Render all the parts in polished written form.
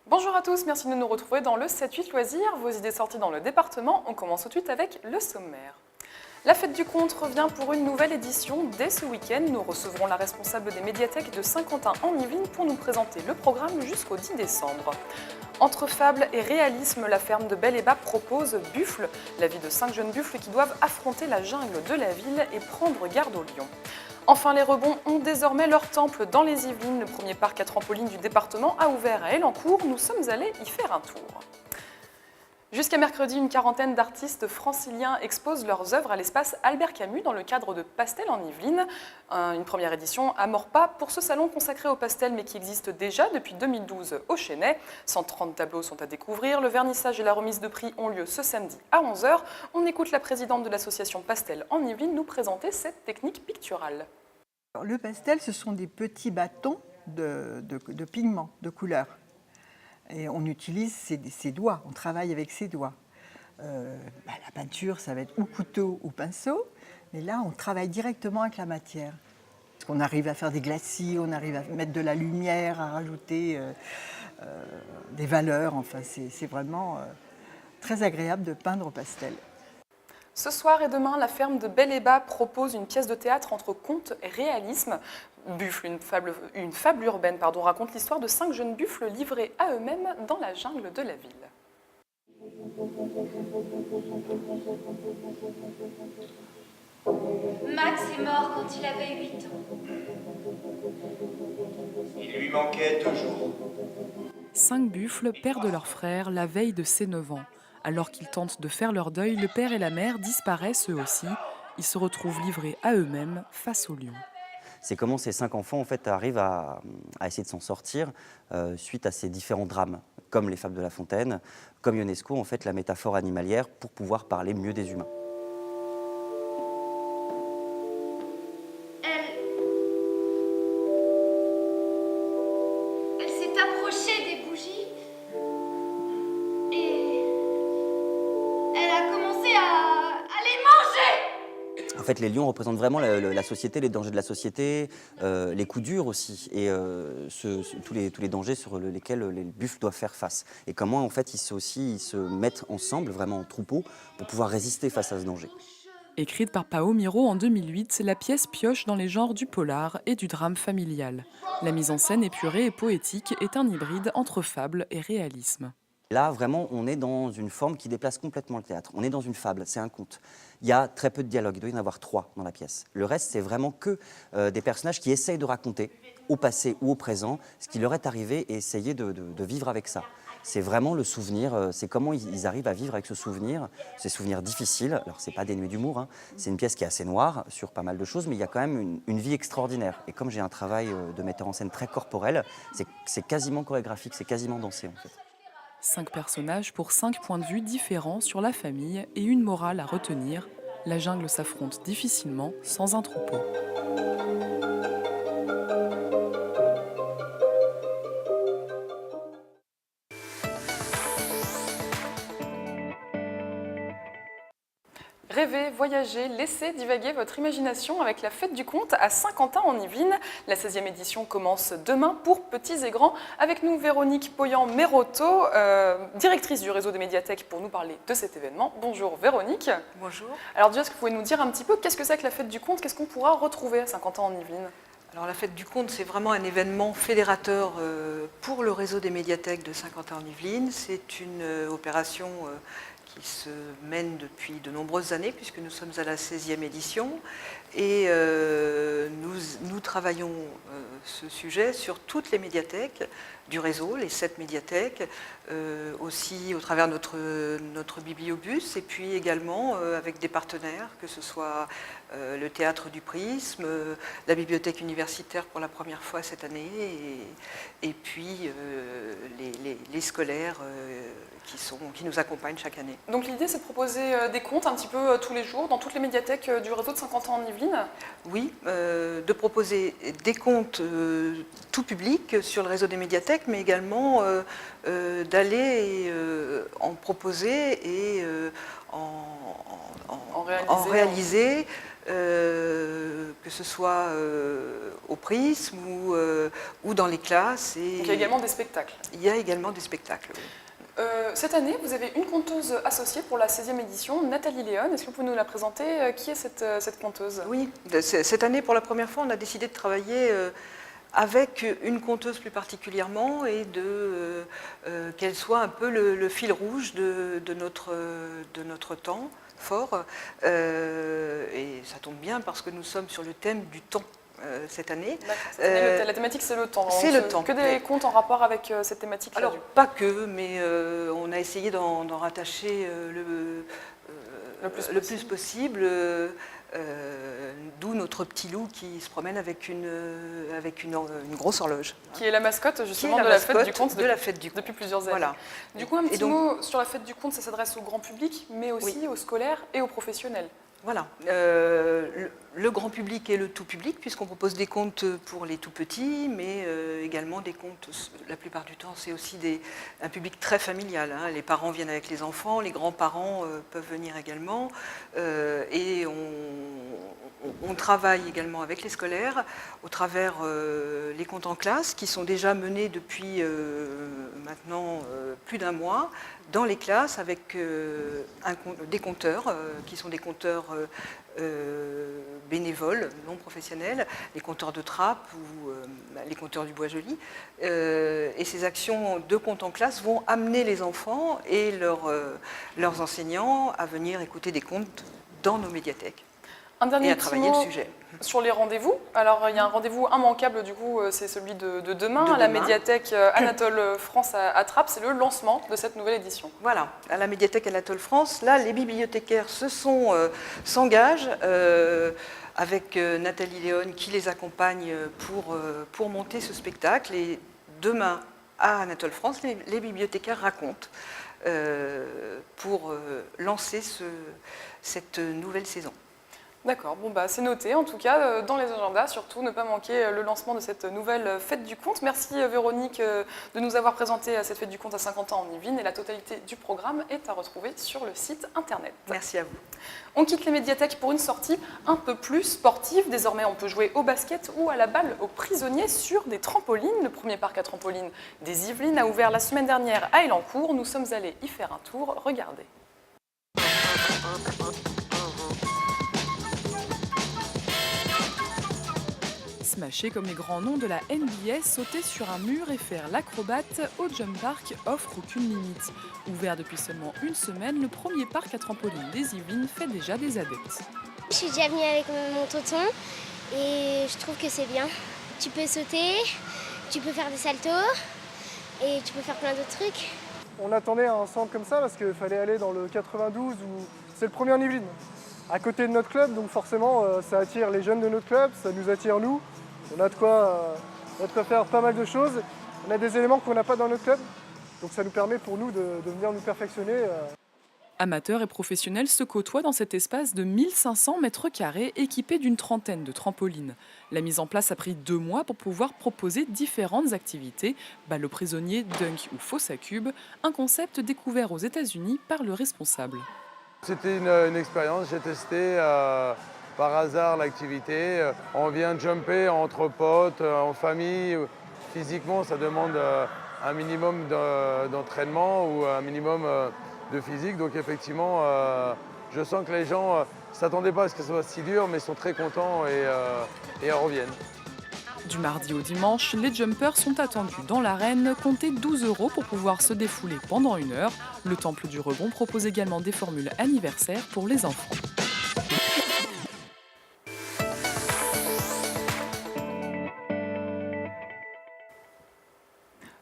Bonjour à tous, merci de nous retrouver dans le 7-8 loisirs. Vos idées sorties dans le département. On commence tout de suite avec le sommaire. La fête du conte revient pour une nouvelle édition. Dès ce week-end, nous recevrons la responsable des médiathèques de Saint-Quentin en Yvelines pour nous présenter le programme jusqu'au 10 décembre. Entre fable et réalisme, la ferme de Bel-et-Bas propose Buffle, la vie de 5 jeunes buffles qui doivent affronter la jungle de la ville et prendre garde aux lions. Enfin, les rebonds ont désormais leur temple dans les Yvelines. Le premier parc à trampoline du département a ouvert à Elancourt. Nous sommes allés y faire un tour. Jusqu'à mercredi, une quarantaine d'artistes franciliens exposent leurs œuvres à l'espace Albert Camus dans le cadre de Pastel en Yvelines. Une première édition à Maurepas pour ce salon consacré au pastel mais qui existe déjà depuis 2012 au Chesnay. 130 tableaux sont à découvrir. Le vernissage et la remise de prix ont lieu ce samedi à 11 h. On écoute la présidente de l'association Pastel en Yvelines nous présenter cette technique picturale. Alors, le pastel, ce sont des petits bâtons de pigments, de couleurs. Et on utilise ses doigts, on travaille avec ses doigts. La peinture, ça va être ou couteau ou pinceau, mais là, on travaille directement avec la matière. Parce qu'on arrive à faire des glacis, on arrive à mettre de la lumière, à rajouter des valeurs. Enfin, c'est vraiment très agréable de peindre au pastel. Ce soir et demain, la ferme de Bel-et-Bas propose une pièce de théâtre entre conte et réalisme. Buffle, une fable urbaine, raconte l'histoire de 5 jeunes buffles livrés à eux-mêmes dans la jungle de la ville. Max est mort quand il avait 8 ans. Il lui manquait 2 jours. 5 buffles perdent leur frère la veille de ses 9 ans. Alors qu'ils tentent de faire leur deuil, le père et la mère disparaissent eux aussi. Ils se retrouvent livrés à eux-mêmes face aux lions. C'est comment ces 5 enfants en fait, arrivent à essayer de s'en sortir suite à ces différents drames, comme les fables de La Fontaine, comme Ionesco, en fait, la métaphore animalière pour pouvoir parler mieux des humains. Elle s'est approchée des bougies et elle a commencé à les manger. En fait, les lions représentent vraiment la société, les dangers de la société, les coups durs aussi, et tous les dangers sur lesquels les buffles doivent faire face. Et comment, en fait, ils se mettent ensemble, vraiment en troupeau, pour pouvoir résister face à ce danger. Écrite par Pao Miro en 2008, la pièce pioche dans les genres du polar et du drame familial. La mise en scène épurée et poétique est un hybride entre fable et réalisme. Là, vraiment, on est dans une forme qui déplace complètement le théâtre. On est dans une fable, c'est un conte. Il y a très peu de dialogue, il doit y en avoir 3 dans la pièce. Le reste, c'est vraiment que des personnages qui essayent de raconter, au passé ou au présent, ce qui leur est arrivé et essayer de vivre avec ça. C'est vraiment le souvenir, c'est comment ils arrivent à vivre avec ce souvenir, ces souvenirs difficiles. Alors, c'est pas dénué d'humour, hein. C'est une pièce qui est assez noire sur pas mal de choses, mais il y a quand même une vie extraordinaire. Et comme j'ai un travail de metteur en scène très corporel, c'est quasiment chorégraphique, c'est quasiment dansé en fait. 5 personnages pour 5 points de vue différents sur la famille et une morale à retenir. La jungle s'affronte difficilement sans un troupeau. Rêvez, voyagez, laissez divaguer votre imagination avec la fête du conte à Saint-Quentin en Yvelines. La 16e édition commence demain pour petits et grands. Avec nous, Véronique Poyan-Méroto, directrice du réseau des médiathèques pour nous parler de cet événement. Bonjour Véronique. Bonjour. Alors déjà, est-ce que vous pouvez nous dire un petit peu qu'est-ce que c'est que la fête du conte? Qu'est-ce qu'on pourra retrouver à Saint-Quentin en Yvelines? Alors la fête du conte, c'est vraiment un événement fédérateur pour le réseau des médiathèques de Saint-Quentin en Yvelines. C'est une opération qui se mène depuis de nombreuses années, puisque nous sommes à la 16e édition. Et nous travaillons ce sujet sur toutes les médiathèques du réseau, les 7 médiathèques, aussi au travers notre bibliobus, et puis également avec des partenaires, que ce soit le Théâtre du Prisme, la bibliothèque universitaire pour la première fois cette année, et puis les scolaires qui nous accompagnent chaque année. Donc l'idée, c'est de proposer des contes un petit peu tous les jours dans toutes les médiathèques du réseau de 50 ans en Yvelines. Oui, de proposer des contes tout public sur le réseau des médiathèques, mais également d'aller en proposer et en réaliser, que ce soit au prisme ou dans les classes. Et Donc il y a également des spectacles. il y a également des spectacles. Oui. Cette année, vous avez une conteuse associée pour la 16e édition, Nathalie Léon. Est-ce que vous pouvez nous la présenter? Qui est cette conteuse? Oui, cette année, pour la première fois, on a décidé de travailler avec une conteuse plus particulièrement et qu'elle soit un peu le fil rouge de notre temps fort. Et ça tombe bien parce que nous sommes sur le thème du temps cette année. Cette année, la thématique, c'est le temps. C'est le temps. Que des contes en rapport avec cette thématique? Alors, pas que, mais on a essayé d'en rattacher le plus possible. D'où notre petit loup qui se promène avec une grosse horloge. Qui est la mascotte justement de la fête du conte depuis plusieurs années. Voilà. Du coup, un petit mot sur la fête du conte, ça s'adresse au grand public, mais aussi aux scolaires et aux professionnels. Voilà, le grand public et le tout public, puisqu'on propose des contes pour les tout petits, mais également des contes, la plupart du temps, c'est aussi un public très familial. Hein. Les parents viennent avec les enfants, les grands-parents peuvent venir également, et on travaille également avec les scolaires au travers les contes en classe, qui sont déjà menés depuis maintenant plus d'1 mois, dans les classes avec des conteurs, qui sont des conteurs bénévoles, non professionnels, les conteurs de trappe ou les conteurs du Bois Joli. Et ces actions de contes en classe vont amener les enfants et leurs enseignants à venir écouter des contes dans nos médiathèques. Un dernier et à petit travailler mot le sujet. Sur les rendez-vous. Alors, il y a un rendez-vous immanquable, du coup, c'est celui de demain, à la médiathèque Anatole France à Trappes. C'est le lancement de cette nouvelle édition. Voilà, à la médiathèque Anatole France, là, les bibliothécaires s'engagent avec Nathalie Léon qui les accompagne pour monter ce spectacle. Et demain, à Anatole France, les bibliothécaires racontent pour lancer cette nouvelle saison. D'accord, bon bah c'est noté en tout cas dans les agendas, surtout ne pas manquer le lancement de cette nouvelle fête du conte. Merci Véronique de nous avoir présenté cette fête du conte à 50 ans en Yvelines et la totalité du programme est à retrouver sur le site internet. Merci à vous. On quitte les médiathèques pour une sortie un peu plus sportive. Désormais on peut jouer au basket ou à la balle aux prisonniers sur des trampolines. Le premier parc à trampolines des Yvelines a ouvert la semaine dernière à Elancourt. Nous sommes allés y faire un tour, regardez. Smasher comme les grands noms de la NBA, sauter sur un mur et faire l'acrobate au Jump Park offre aucune limite. Ouvert depuis seulement une semaine, le premier parc à trampoline des Yvelines fait déjà des adeptes. Je suis déjà venue avec mon tonton et je trouve que c'est bien. Tu peux sauter, tu peux faire des saltos et tu peux faire plein d'autres trucs. On attendait un centre comme ça parce qu'il fallait aller dans le 92 où c'est le premier en Yvelines, à côté de notre club, donc forcément ça attire les jeunes de notre club, ça nous attire nous. On a de quoi faire pas mal de choses. On a des éléments qu'on n'a pas dans notre club, donc ça nous permet pour nous de venir nous perfectionner. Amateurs et professionnels se côtoient dans cet espace de 1500 mètres carrés équipé d'une trentaine de trampolines. La mise en place a pris 2 mois pour pouvoir proposer différentes activités, balle aux prisonniers, dunk ou fosse à cube, un concept découvert aux États-Unis par le responsable. C'était une expérience, j'ai testé par hasard l'activité. On vient jumper entre potes, en famille. Physiquement, ça demande un minimum d'entraînement ou un minimum de physique. Donc effectivement, je sens que les gens ne s'attendaient pas à ce que ce soit si dur, mais sont très contents et en reviennent. Du mardi au dimanche, les jumpers sont attendus dans l'arène, comptez 12 € pour pouvoir se défouler pendant 1 heure. Le Temple du Rebond propose également des formules anniversaires pour les enfants.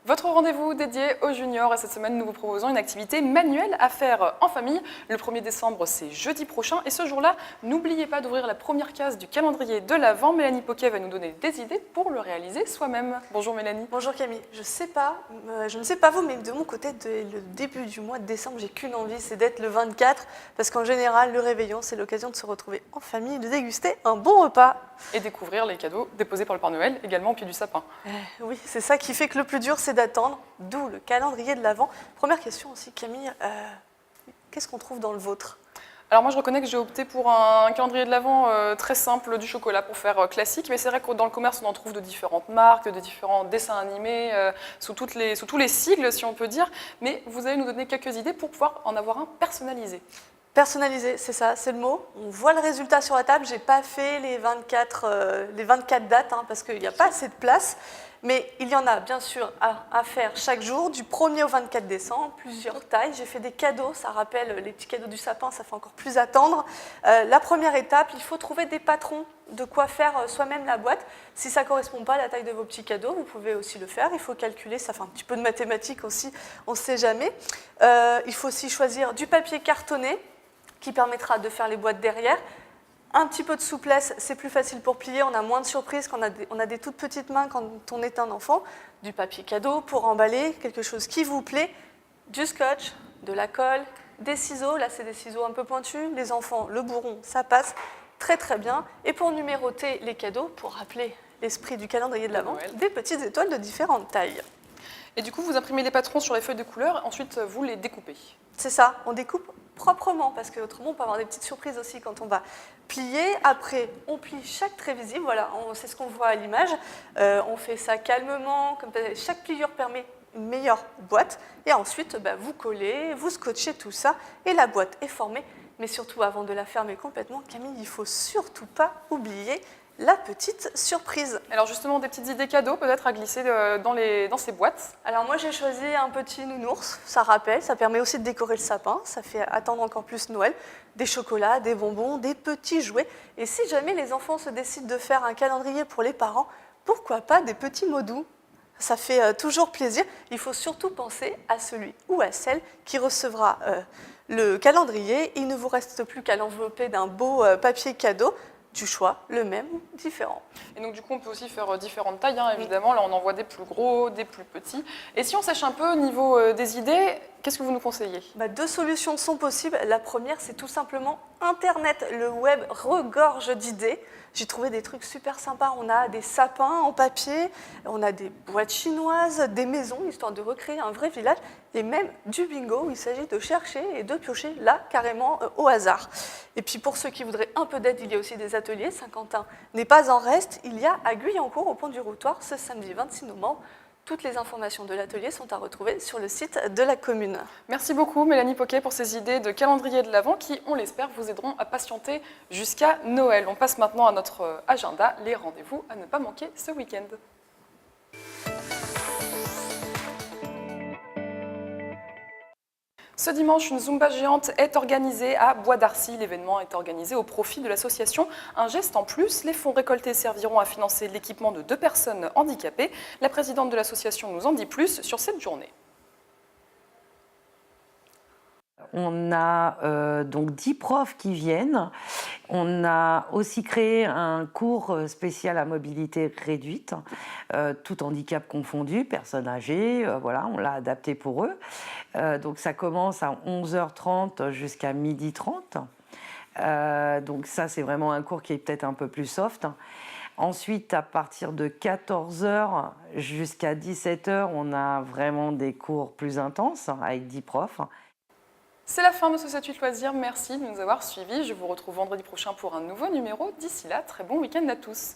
Votre rendez-vous rendez-vous dédié aux juniors et cette semaine nous vous proposons une activité manuelle à faire en famille. Le 1er décembre c'est jeudi prochain et ce jour-là, n'oubliez pas d'ouvrir la première case du calendrier de l'Avent. Mélanie Poquet va nous donner des idées pour le réaliser soi-même. Bonjour Mélanie. Bonjour Camille, je ne sais pas vous, mais de mon côté, dès le début du mois de décembre, j'ai qu'une envie, c'est d'être le 24, parce qu'en général, le réveillon, c'est l'occasion de se retrouver en famille et de déguster un bon repas. Et découvrir les cadeaux déposés par le Père Noël, également au pied du sapin. Oui, c'est ça qui fait que le plus dur, c'est d'attendre, d'où le calendrier de l'Avent. Première question aussi, Camille, qu'est-ce qu'on trouve dans le vôtre ? Alors moi je reconnais que j'ai opté pour un calendrier de l'Avent très simple, du chocolat pour faire classique, mais c'est vrai que dans le commerce on en trouve de différentes marques, de différents dessins animés, sous tous les sigles si on peut dire, mais vous allez nous donner quelques idées pour pouvoir en avoir un personnalisé. Personnalisé, c'est ça, c'est le mot. On voit le résultat sur la table. Je n'ai pas fait les 24 dates parce qu'il n'y a pas assez de place. Mais il y en a bien sûr à faire chaque jour, du 1er au 24 décembre, plusieurs tailles. J'ai fait des cadeaux, ça rappelle les petits cadeaux du sapin, ça fait encore plus attendre. La première étape, il faut trouver des patrons de quoi faire soi-même la boîte. Si ça ne correspond pas à la taille de vos petits cadeaux, vous pouvez aussi le faire. Il faut calculer, ça fait un petit peu de mathématiques aussi, on ne sait jamais. Il faut aussi choisir du papier cartonné qui permettra de faire les boîtes derrière. Un petit peu de souplesse, c'est plus facile pour plier, on a moins de surprises quand on a des toutes petites mains quand on est un enfant. Du papier cadeau pour emballer, quelque chose qui vous plaît, du scotch, de la colle, des ciseaux, là c'est des ciseaux un peu pointus, les enfants le bourront, ça passe très très bien. Et pour numéroter les cadeaux, pour rappeler l'esprit du calendrier de l'Avent, des petites étoiles de différentes tailles. Et du coup, vous imprimez les patrons sur les feuilles de couleur, ensuite vous les découpez. C'est ça, on découpe proprement, parce qu'autrement on peut avoir des petites surprises aussi quand on va plier. Après, on plie chaque trait visible, voilà, c'est ce qu'on voit à l'image. On fait ça calmement, comme chaque pliure permet une meilleure boîte. Et ensuite, vous collez, vous scotchez tout ça, et la boîte est formée. Mais surtout, avant de la fermer complètement, Camille, il ne faut surtout pas oublier la petite surprise. Alors justement, des petites idées cadeaux peut-être à glisser dans ces boîtes. Alors moi j'ai choisi un petit nounours, ça rappelle, ça permet aussi de décorer le sapin, ça fait attendre encore plus Noël, des chocolats, des bonbons, des petits jouets. Et si jamais les enfants se décident de faire un calendrier pour les parents, pourquoi pas des petits mots doux ? Ça fait toujours plaisir. Il faut surtout penser à celui ou à celle qui recevra le calendrier. Il ne vous reste plus qu'à l'envelopper d'un beau papier cadeau. Du choix, le même ou différent. Et donc du coup, on peut aussi faire différentes tailles, évidemment. Là, on en voit des plus gros, des plus petits. Et si on sèche un peu au niveau des idées, qu'est-ce que vous nous conseillez ? 2 solutions sont possibles. La première, c'est tout simplement Internet. Le web regorge d'idées. J'ai trouvé des trucs super sympas. On a des sapins en papier, on a des boîtes chinoises, des maisons, histoire de recréer un vrai village, et même du bingo où il s'agit de chercher et de piocher là, carrément au hasard. Et puis pour ceux qui voudraient un peu d'aide, il y a aussi des ateliers. Saint-Quentin n'est pas en reste. Il y a à Guyancourt, au pont du Routoir, ce samedi 26 novembre. Toutes les informations de l'atelier sont à retrouver sur le site de la commune. Merci beaucoup Mélanie Poquet pour ces idées de calendrier de l'Avent qui, on l'espère, vous aideront à patienter jusqu'à Noël. On passe maintenant à notre agenda, les rendez-vous à ne pas manquer ce week-end. Ce dimanche, une Zumba géante est organisée à Bois d'Arcy. L'événement est organisé au profit de l'association Un Geste en Plus. Les fonds récoltés serviront à financer l'équipement de 2 personnes handicapées. La présidente de l'association nous en dit plus sur cette journée. On a donc 10 profs qui viennent. On a aussi créé un cours spécial à mobilité réduite, tout handicap confondu, personnes âgées, voilà, on l'a adapté pour eux. Donc ça commence à 11h30 jusqu'à 12h30. Donc ça, c'est vraiment un cours qui est peut-être un peu plus soft. Ensuite, à partir de 14h jusqu'à 17h, on a vraiment des cours plus intenses avec 10 profs. C'est la fin de ce 7-8 loisirs. Merci de nous avoir suivis. Je vous retrouve vendredi prochain pour un nouveau numéro. D'ici là, très bon week-end à tous.